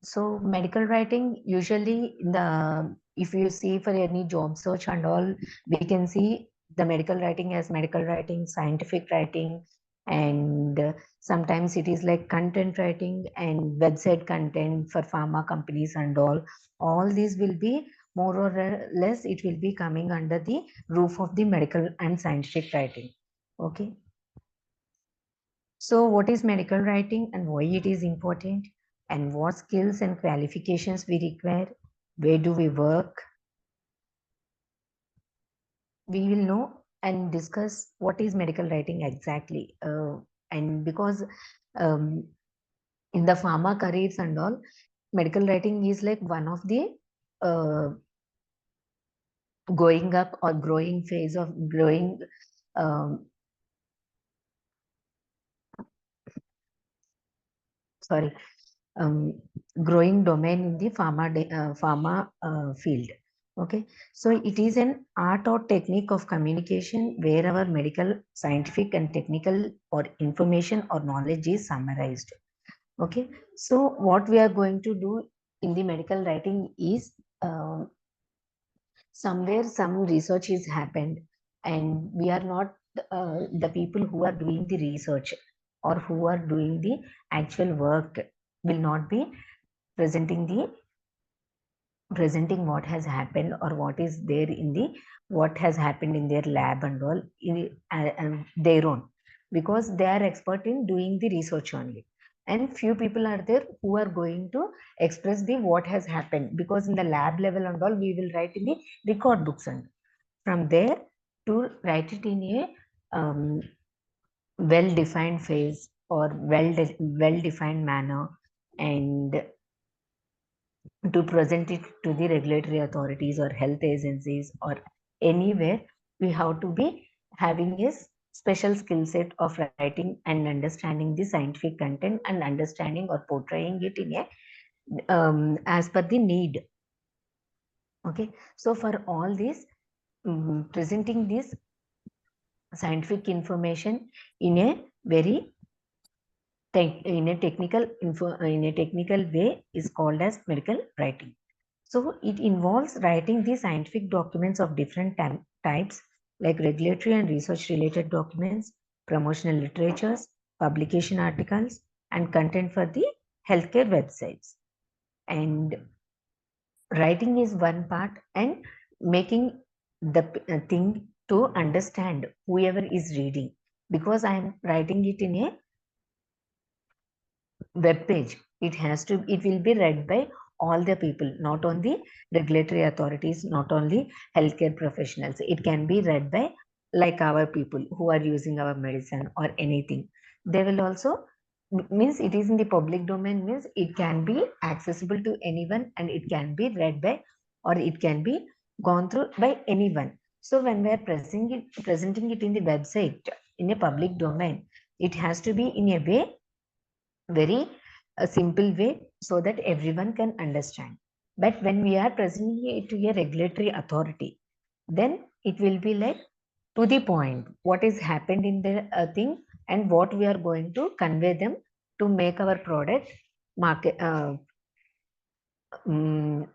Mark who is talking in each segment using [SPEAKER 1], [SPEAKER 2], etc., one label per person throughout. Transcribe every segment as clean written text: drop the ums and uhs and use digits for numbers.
[SPEAKER 1] So medical writing usually in the, if you see for any job search and all, we can see the medical writing as medical writing, scientific writing, and sometimes it is like content writing and website content for pharma companies and all. All these will be more or less, it will be coming under the roof of the medical and scientific writing. Okay. So what is medical writing and why it is important, and what skills and qualifications we require? Where do we work? We will know and discuss what is medical writing exactly. And because um, in the pharma careers and all, medical writing is like one of the uh, going up or growing phase of growing um, sorry um, growing domain in the pharma field. Okay, so it is an art or technique of communication where our medical, scientific, and technical or information or knowledge is summarized. Okay, so what we are going to do in the medical writing is somewhere some research is happened, and we are not the people who are doing the research or who are doing the actual work will not be presenting the presenting what has happened or what is there in the what has happened in their lab and all in their own, because they are expert in doing the research only, and few people are there who are going to express the what has happened, because in the lab level and all we will write in the record books, and from there to write it in a well defined phase or well defined manner, and to present it to the regulatory authorities or health agencies or anywhere, we have to be having a special skill set of writing and understanding the scientific content and understanding or portraying it in a as per the need. Okay, so for all this, presenting this scientific information in a very in a technical way is called as medical writing. So it involves writing the scientific documents of different types, like regulatory and research related documents, promotional literatures, publication articles, and content for the healthcare websites. And writing is one part, and making the thing to understand whoever is reading, because I am writing it in a web page, it will be read by all the people, not only regulatory authorities, not only healthcare professionals. It can be read by like our people who are using our medicine or anything. They will also means it is in the public domain, means it can be accessible to anyone, and it can be read by or it can be gone through by anyone. So when we are presenting it in the website in a public domain, it has to be in a way, very a simple way, so that everyone can understand. But when we are presenting it to a regulatory authority, then it will be like to the point what is happened in the thing, and what we are going to convey them to make our product market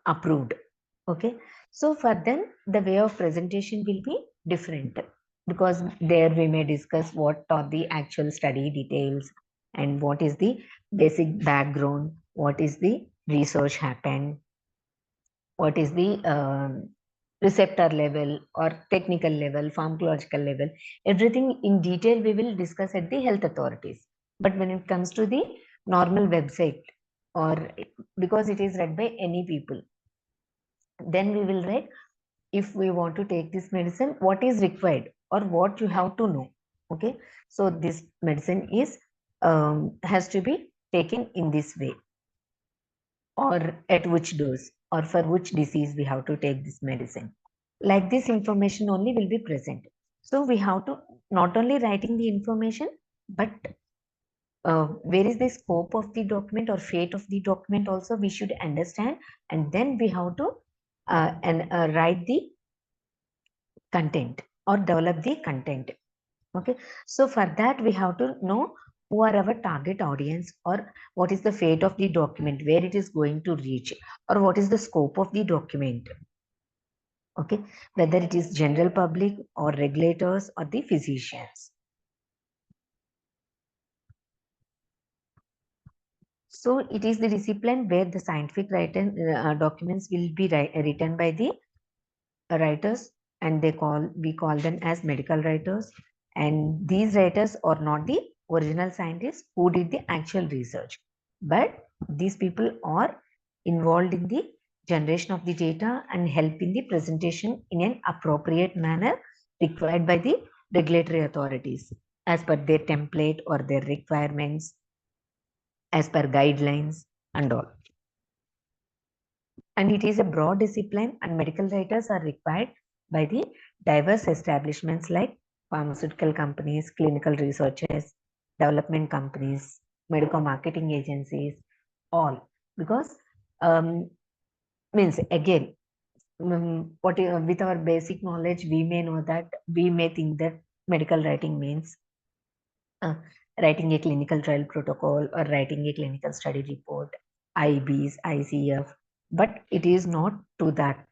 [SPEAKER 1] approved. Okay, so for them the way of presentation will be different, because there we may discuss what are the actual study details, and what is the basic background, what is the research happened, what is the receptor level or technical level, pharmacological level, everything in detail we will discuss at the health authorities. But when it comes to the normal website, or because it is read by any people, then we will write, if we want to take this medicine, what is required or what you have to know. Okay, so this medicine is has to be taken in this way, or at which dose, or for which disease we have to take this medicine. Like this information only will be present. So we have to not only writing the information, but where is the scope of the document or fate of the document also we should understand, and then we have to write the content or develop the content. Okay, so for that we have to know who are our target audience, or what is the fate of the document, where it is going to reach, or what is the scope of the document. Okay, whether it is general public or regulators or the physicians. So it is the discipline where the scientific documents will be written by the writers, and we call them as medical writers. And these writers are not the original scientists who did the actual research, but these people are involved in the generation of the data and help in the presentation in an appropriate manner required by the regulatory authorities as per their template or their requirements, as per guidelines and all. And it is a broad discipline, and medical writers are required by the diverse establishments like pharmaceutical companies, clinical researchers, development companies, medical marketing agencies, all. Because means again, with our basic knowledge, we may think that medical writing means uh, writing a clinical trial protocol or writing a clinical study report, IBs, ICF, but it is not to that.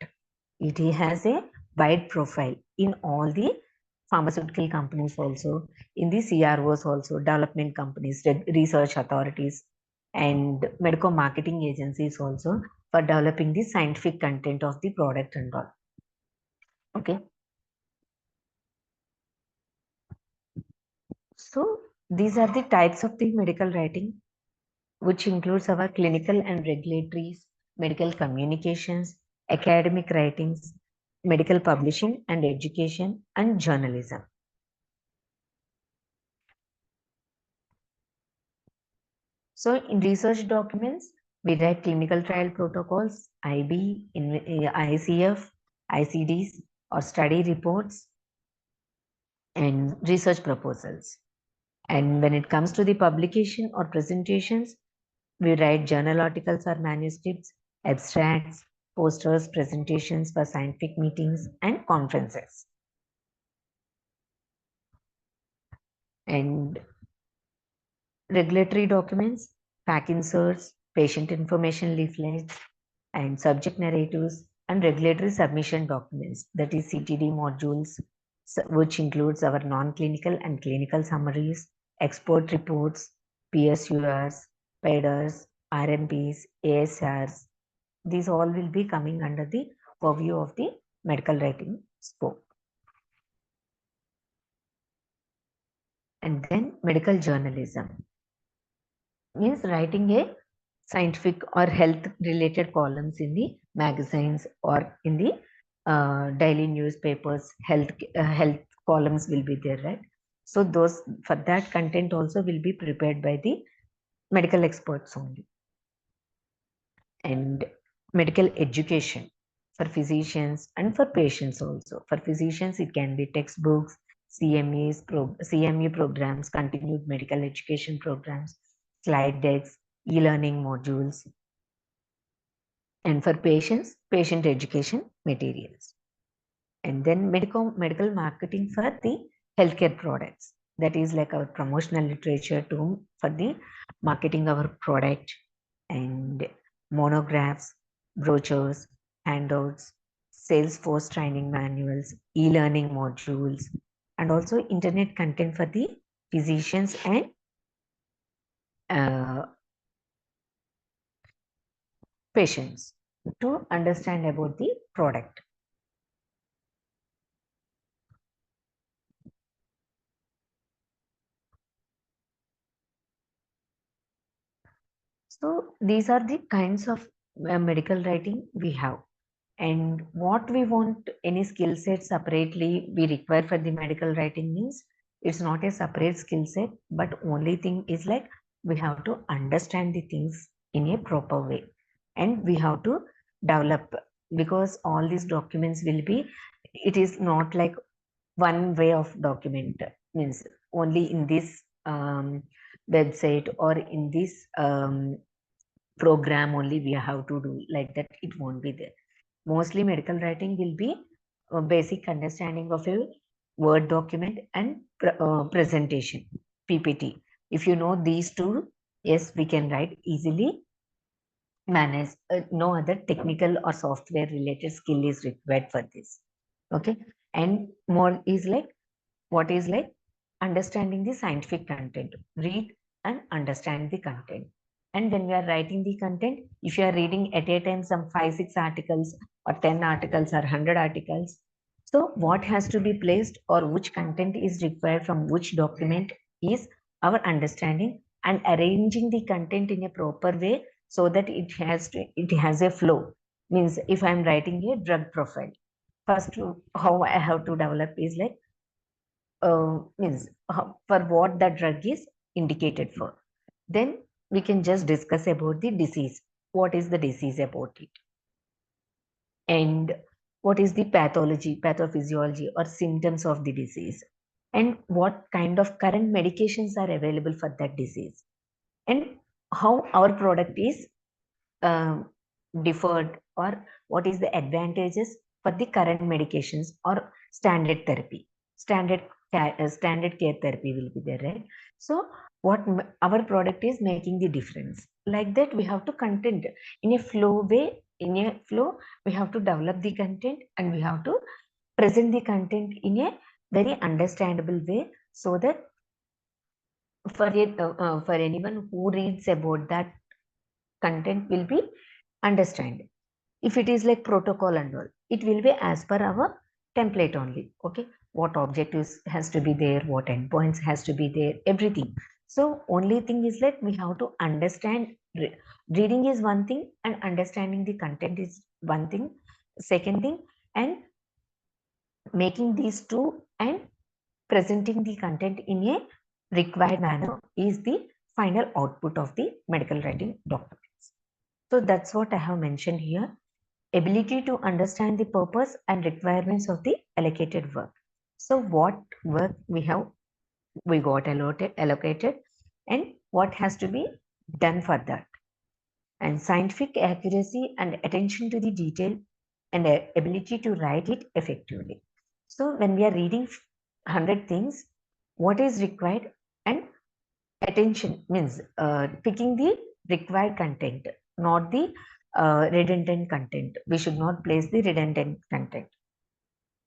[SPEAKER 1] It has a wide profile in all the pharmaceutical companies also, in the CROs also, development companies, research authorities, and medical marketing agencies also, for developing the scientific content of the product and all. Okay. So these are the types of the medical writing, which includes our clinical and regulatory, medical communications, academic writings, medical publishing and education, and journalism. So in research documents, we write clinical trial protocols, IB, ICF, ICDs, or study reports and research proposals. And when it comes to the publication or presentations, we write journal articles or manuscripts, abstracts, posters, presentations for scientific meetings and conferences. And regulatory documents, pack inserts, patient information leaflets, and subject narratives, and regulatory submission documents, that is CTD modules, which includes our non-clinical and clinical summaries, export reports, PSURs, PEDRs, RMPs, ASRs. These all will be coming under the purview of the medical writing scope. And then medical journalism means writing a scientific or health related columns in the magazines or in the daily newspapers. Health columns will be there, right? So those, for that content also will be prepared by the medical experts only. And medical education for physicians and for patients also. For physicians, it can be textbooks, CME programs, continued medical education programs, slide decks, e-learning modules. And for patients, patient education materials. And then medical marketing for the healthcare products. That is like our promotional literature too, for the marketing our product, and monographs, brochures, handouts, sales force training manuals, e-learning modules, and also internet content for the physicians and patients to understand about the product. So these are the kinds of medical writing we have. And what we want, any skill set separately we require for the medical writing means, it's not a separate skill set, but only thing is like we have to understand the things in a proper way, and we have to develop, because all these documents will be, it is not like one way of document, means only in this website or in this program only we have to do, like that it won't be there. Mostly medical writing will be a basic understanding of a Word document and presentation, PPT. If you know these two, yes, we can write easily manage. No other technical or software related skill is required for this. Okay. And more is like, what is like understanding the scientific content. Read and understand the content. And when we are writing the content, if you are reading at a time some 5-6 articles or 10 articles or 100 articles, so what has to be placed or which content is required from which document is our understanding, and arranging the content in a proper way so that it has a flow. Means if I'm writing a drug profile, first how I have to develop is like means for what the drug is indicated for. Then we can just discuss about the disease. What is the disease about it? And what is the pathology, pathophysiology or symptoms of the disease? And what kind of current medications are available for that disease? And how our product is differed, or what is the advantages for the current medications or standard therapy? Standard care therapy will be there, right? So what our product is making the difference, like that we have to content in a flow way. In a flow, we have to develop the content and we have to present the content in a very understandable way, so that for anyone who reads about that content will be understand. If it is like protocol and all, it will be as per our template only. Okay, what objectives has to be there, what endpoints has to be there, everything. So only thing is that we have to understand. Reading is one thing and understanding the content is one thing, second thing. And making these two and presenting the content in a required manner is the final output of the medical writing documents. So that's what I have mentioned here. Ability to understand the purpose and requirements of the allocated work. So what work we got allocated, and what has to be done for that. And scientific accuracy and attention to the detail and ability to write it effectively. So when we are reading 100 things, what is required? And attention means picking the required content, not the redundant content. We should not place the redundant content,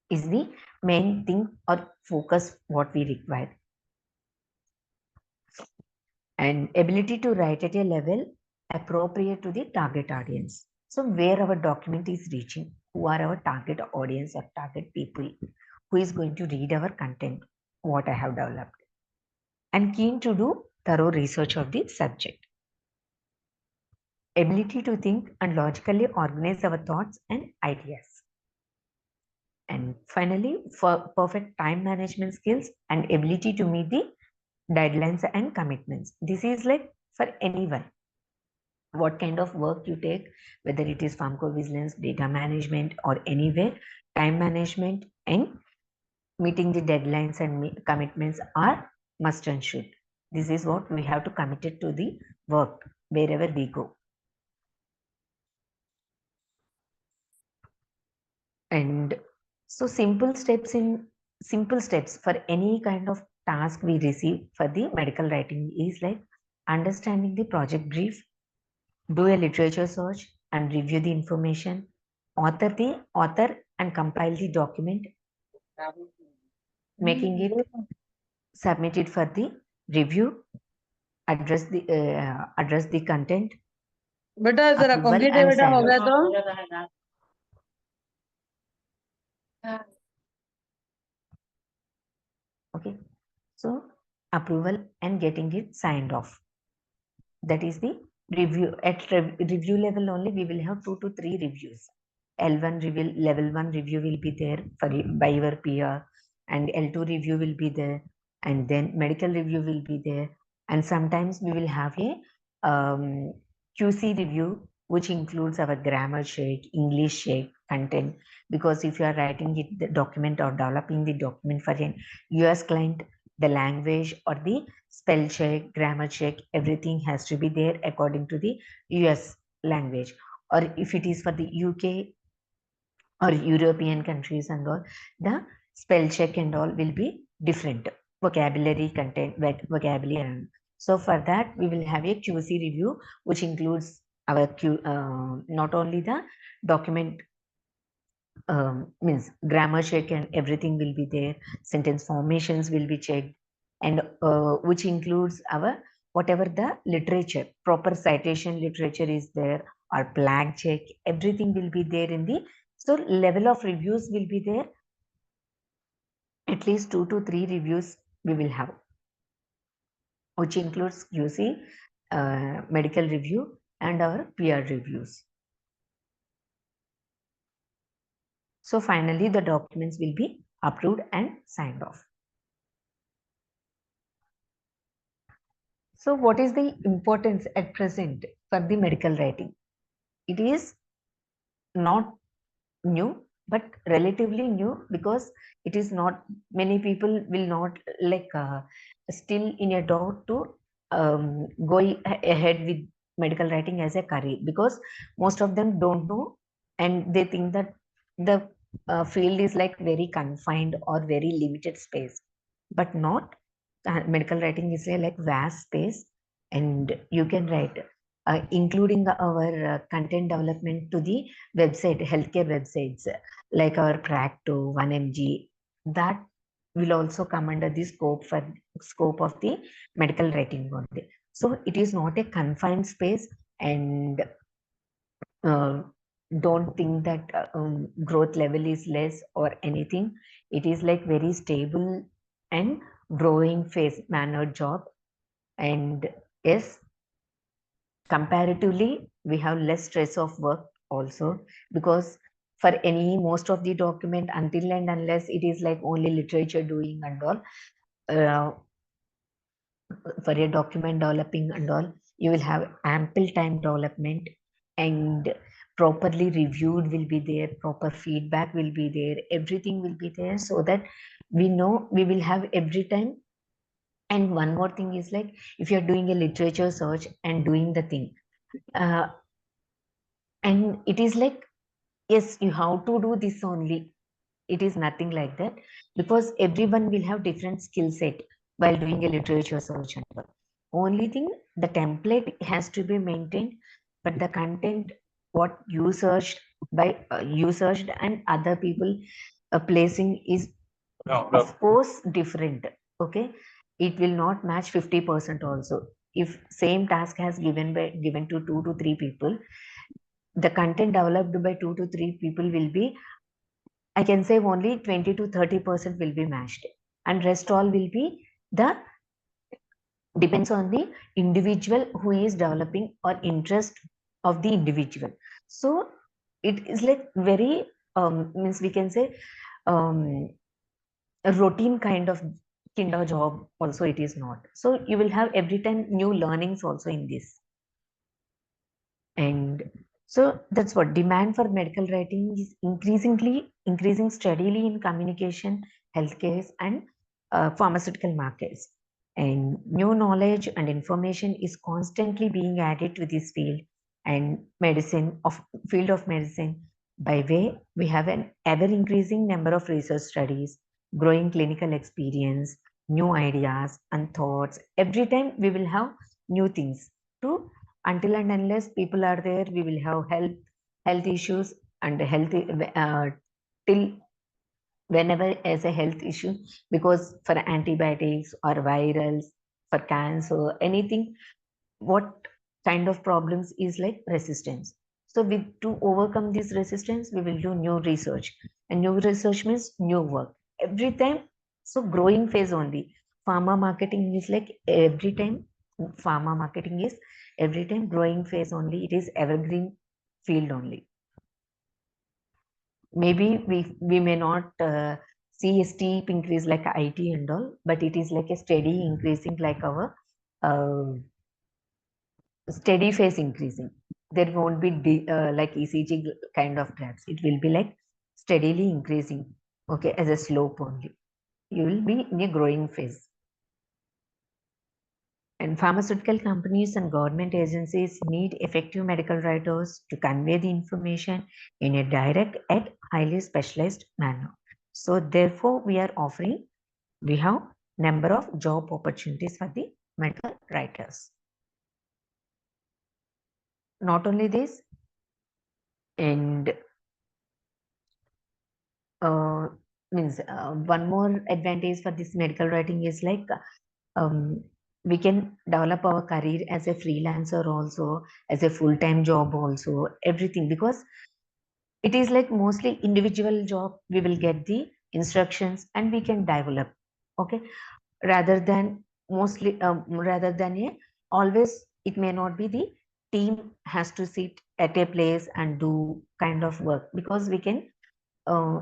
[SPEAKER 1] is the main thing or focus what we require. And ability to write at a level appropriate to the target audience. So where our document is reaching, who are our target audience or target people, who is going to read our content, what I have developed. And keen to do thorough research of the subject. Ability to think and logically organize our thoughts and ideas. And finally, for perfect time management skills and ability to meet the deadlines and commitments. This is like for anyone. What kind of work you take, whether it is pharmacovigilance, data management, or anyway, time management and meeting the deadlines and commitments are must and should. This is what we have to commit it to the work wherever we go. And so simple steps for any kind of task we receive for the medical writing is like understanding the project brief, do a literature search and review the information, author and compile the document, making it submitted for the review, address the content,
[SPEAKER 2] बेटा जरा
[SPEAKER 1] approval
[SPEAKER 2] complete है
[SPEAKER 1] and
[SPEAKER 2] बेटा हो
[SPEAKER 1] sign
[SPEAKER 2] गया
[SPEAKER 1] off.
[SPEAKER 2] तो
[SPEAKER 1] Okay, so approval and getting it signed off. That is the review. At review level only, we will have 2 to 3 reviews. L1 review, level 1 review will be there for by your peer, and L2 review will be there, and then medical review will be there. And sometimes we will have a QC review, which includes our grammar check, English check, content. Because if you are writing it, the document or developing the document for an US client, the language or the spell check, grammar check, everything has to be there according to the US language. Or if it is for the UK or European countries and all, the spell check and all will be different. Vocabulary content, vocabulary. So for that, we will have a QC review, which includes our not only the document means grammar check and everything will be there, sentence formations will be checked, and which includes our whatever the literature, proper citation literature is there, or flag check, everything will be there in the, so level of reviews will be there, at least 2 to 3 reviews we will have, which includes QC, medical review, and our peer reviews. So finally, the documents will be approved and signed off. So what is the importance at present for the medical writing? It is not new, but relatively new, because it is not, many people will not still in a doubt to go ahead with medical writing as a career, because most of them don't know, and they think that the field is like very confined or very limited space, but not. Medical writing is a like vast space, and you can write, including our content development to the website, healthcare websites, like our Practo, 1mg, that will also come under the scope of the medical writing only. So it is not a confined space, and uh, don't think that growth level is less or anything. It is like very stable and growing phase manner job. And yes, comparatively we have less stress of work also, because for any most of the document, until and unless it is like only literature doing and all, uh, for a document developing and all, you will have ample time development, and properly reviewed will be there, proper feedback will be there, everything will be there, so that we know we will have every time. And one more thing is like, if you're doing a literature search and doing the thing, uh, and it is like, yes, you have to do this only, it is nothing like that, because everyone will have different skill set while doing a literature search and all. Only thing, the template has to be maintained, but the content what you searched by you searched and other people placing is of course different. Okay, it will not match 50% also. If same task has given to 2 to 3 people, the content developed by 2 to 3 people will be, I can say only 20 to 30% will be matched, and rest all will be the, depends on the individual who is developing or interest of the individual. So it is like very means we can say um, a routine kind of kinder job also it is not. So you will have every time new learnings also in this. And so that's what demand for medical writing is increasing steadily in communication, healthcare, and pharmaceutical markets. And new knowledge and information is constantly being added to this field and field of medicine. By way, we have an ever increasing number of research studies, growing clinical experience, new ideas and thoughts. Every time we will have new things to, until and unless people are there, we will have health issues and health till whenever as a health issue, because for antibiotics or virals, for cancer, anything, what kind of problems is like resistance. So with to overcome this resistance, we will do new research, and new research means new work every time. So growing phase only. Pharma marketing is like every time, pharma marketing is every time growing phase only. It is evergreen field only. Maybe we may not see a steep increase like IT and all, but it is like a steady increasing, like our uh, steady phase increasing. There won't be like ECG kind of graphs. It will be like steadily increasing. Okay, as a slope only. You will be in a growing phase. And pharmaceutical companies and government agencies need effective medical writers to convey the information in a direct yet highly specialized manner. So therefore, we have number of job opportunities for the medical writers. Not only this, and uh, means one more advantage for this medical writing is like um, we can develop our career as a freelancer also, as a full-time job also, everything, because it is like mostly individual job. We will get the instructions and we can develop. Okay, rather than rather than a always it may not be the team has to sit at a place and do kind of work, because we can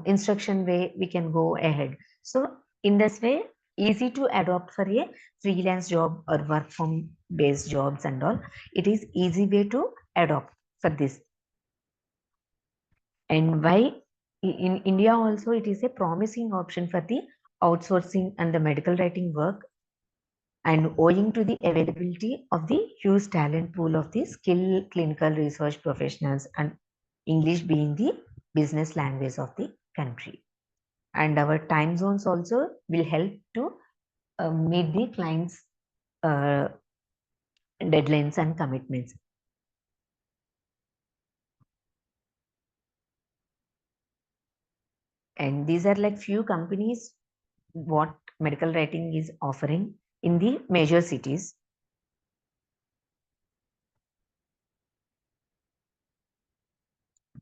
[SPEAKER 1] instruction way we can go ahead. So in this way, easy to adopt for a freelance job or work from based jobs and all. It is easy way to adopt for this. And why in India also it is a promising option for the outsourcing and the medical writing work, and owing to the availability of the huge talent pool of the skilled clinical research professionals, and English being the business language of the country. And our time zones also will help to meet the clients' uh, deadlines and commitments. And these are like few companies what medical writing is offering in the major cities.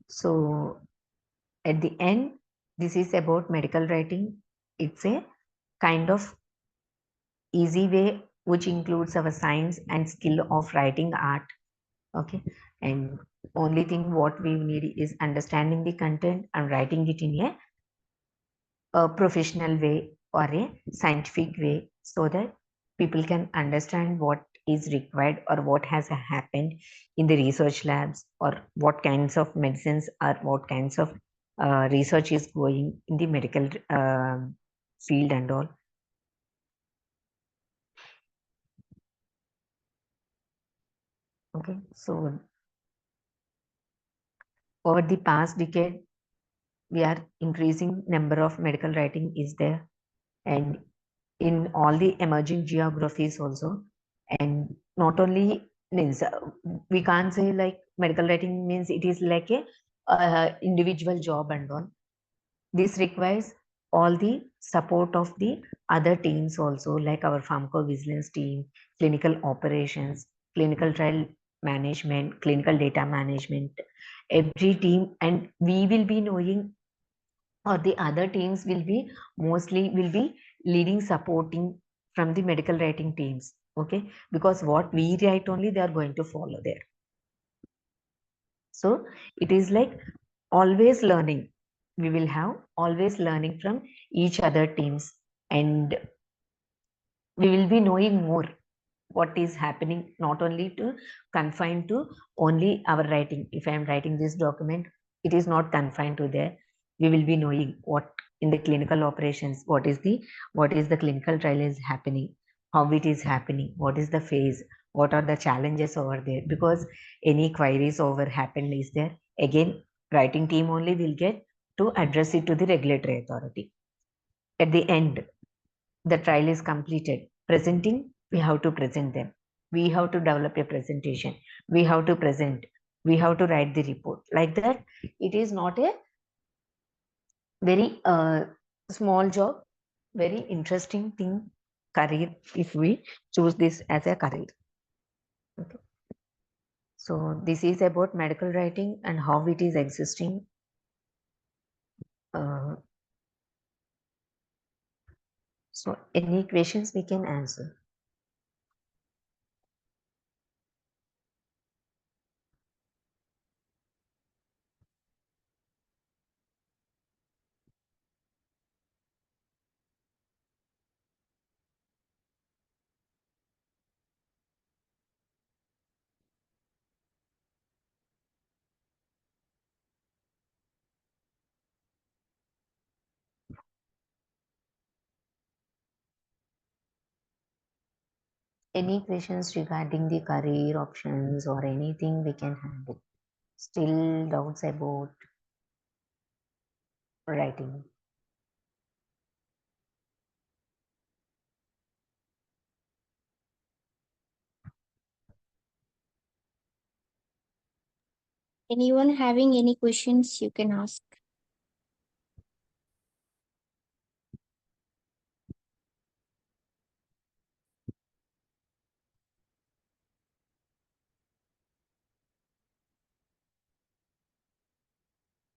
[SPEAKER 1] So at the end, this is about medical writing. It's a kind of easy way which includes our science and skill of writing art. Okay, and only thing what we need is understanding the content and writing it in a professional way or a scientific way, so that people can understand what is required or what has happened in the research labs, or what kinds of medicines or what kinds of research is going in the medical field and all. Okay, so over the past decade, we are increasing number of medical writing is there, and in all the emerging geographies also. And not only means we can't say like medical writing means it is like a individual job and all. This requires all the support of the other teams also, like our pharmacovigilance team, clinical operations, clinical trial management, clinical data management, every team. And we will be knowing, or the other teams will be mostly will be leading supporting from the medical writing teams. Okay, because what we write only they are going to follow there. So it is like always learning. We will have always learning from each other teams, and we will be knowing more what is happening, not only to confined to only our writing. If I am writing this document, it is not confined to there. We will be knowing what in the clinical operations, what is the clinical trial is happening, how it is happening, what is the phase, what are the challenges over there, because any queries over happened is there, again writing team only will get to address it to the regulatory authority. At the end, the trial is completed, presenting, we have to present them, we have to develop a presentation, we have to present, we have to write the report, like that. It is not a very small job, very interesting thing, career, if we choose this as a career. Okay. So this is about medical writing and how it is existing. uh, so any questions we can answer. Any questions regarding the career options or anything we can handle? Still doubts about writing?
[SPEAKER 2] Anyone having any questions, you can ask.